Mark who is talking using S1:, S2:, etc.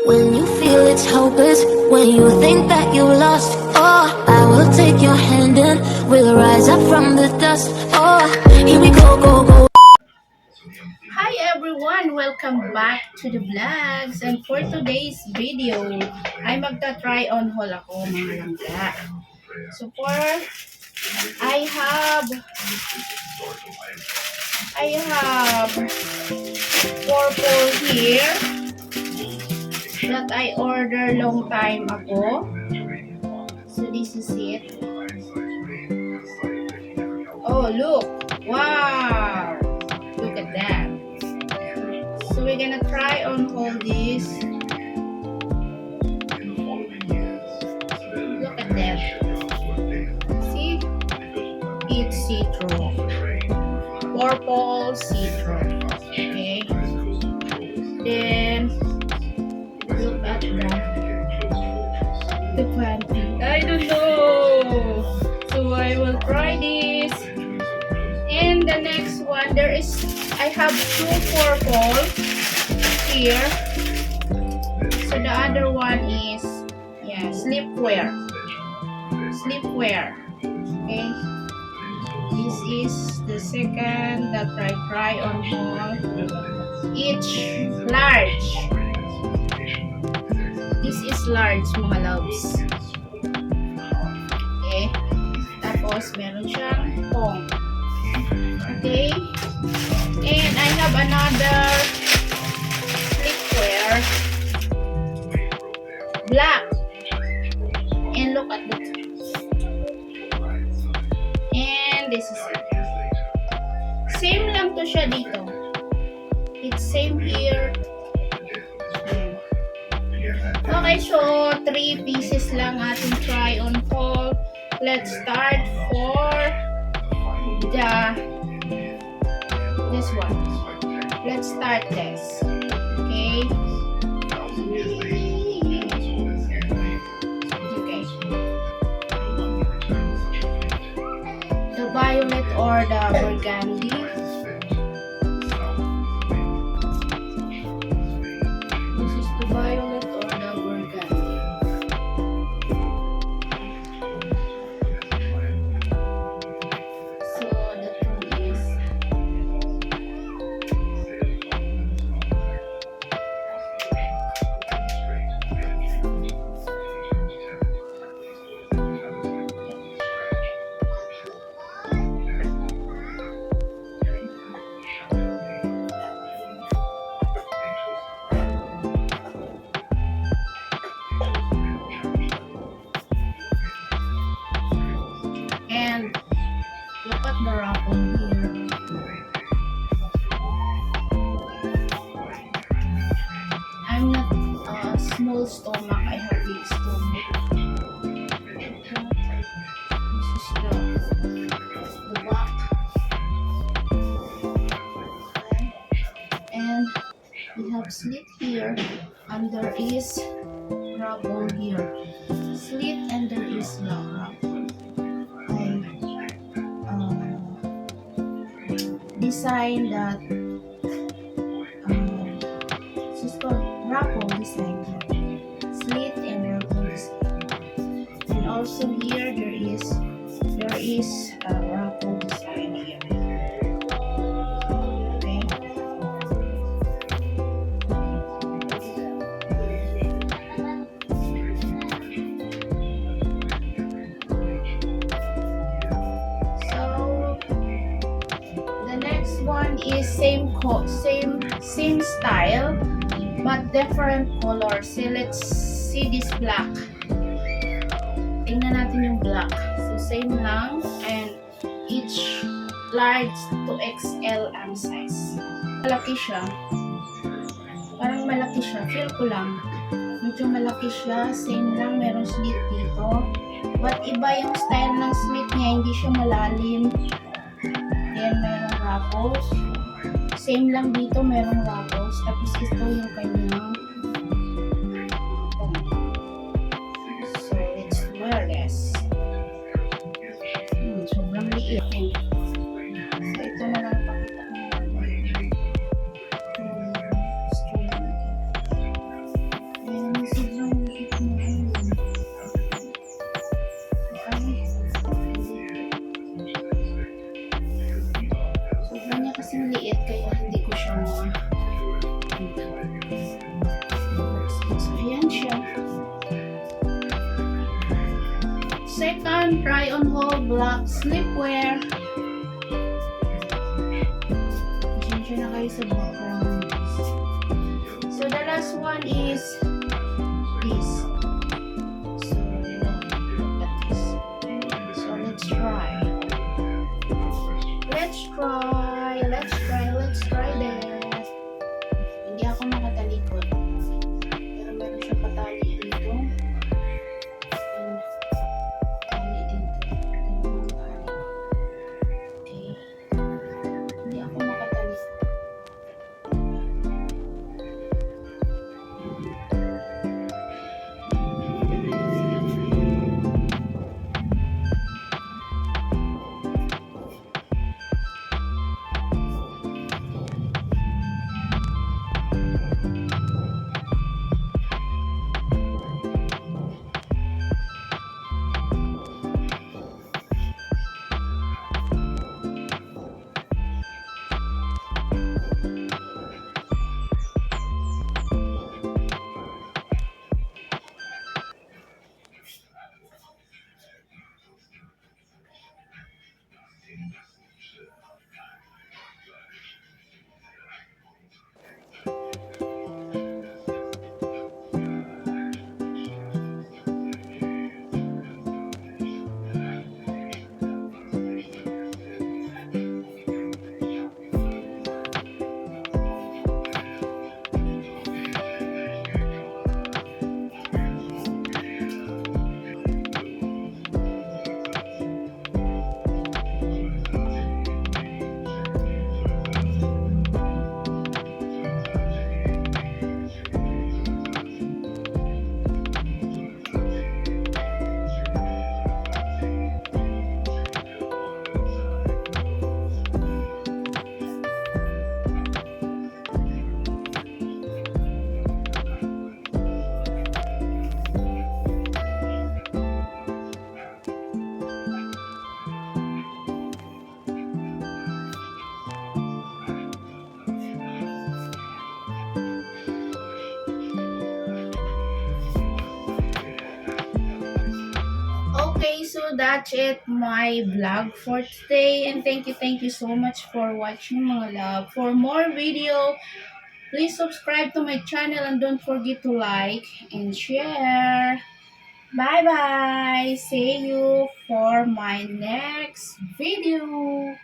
S1: When you feel it's hopeless, when you think that you lost, oh, I will take your hand and we'll rise up from the dust. Oh, here we go, go, go.
S2: Hi everyone! Welcome back to the vlogs. And for today's video, ay magta-try on haul ako mga langga. So I have purple here that I ordered long time ago. So this is it. Oh look! Wow! Look at that. So we're gonna try on haul this. Look at that. See? It's see-through. Purple see-through. Okay. Then look at the panty. I don't know. So I will try this. And the next one, I have two purple here. So the other one is sleepwear. Okay. This is the second that I try on haul. Each large. This is large mga loves. Okay. Tapos meron siyang pong. Okay. And I have another sleepwear. Black. And look at that. And this is it. Same lang to siya dito. It's same here. Okay, so 3 pieces lang ating try on haul. Let's start for this one. Let's start this. Okay. The violet or the burgundy. This is the violet or the burgundy. So the two is and look at the raffle here. I'm not small stomach. I have big stomach. This is the back. And we have slit here, and there is raffle here. Slit and there is the raffle. Design that this is called raffle design, slit and raffle design. And also here there is a raffle design here. Okay. One is same style but different color. So let's see this black. Tingnan natin yung black. So same lang and each large to XL ang size. Malaki siya. Parang malaki siya. Feel ko lang. Medyo malaki siya. Same lang. Meron slit dito. But iba yung style ng slit niya. Hindi siya malalim. Then meron ruffles. Same lang dito, merong ruffles. Tapos ito yung kanyang. So let's wear this. Sobrang liit. So ito na lang pakita natin. one, try on haul black sleepwear. Pasensya na kayo sa background. So the last one is this. So look at this. So let's try. Let's try this. Hindi ako makatalikod. Pero meron siya patali dito. And tali dito. Okay. Hindi ako makatalikod. Okay, so that's it, my vlog for today. And thank you so much for watching, mga love. For more video, please subscribe to my channel and don't forget to like and share. Bye-bye! See you for my next video.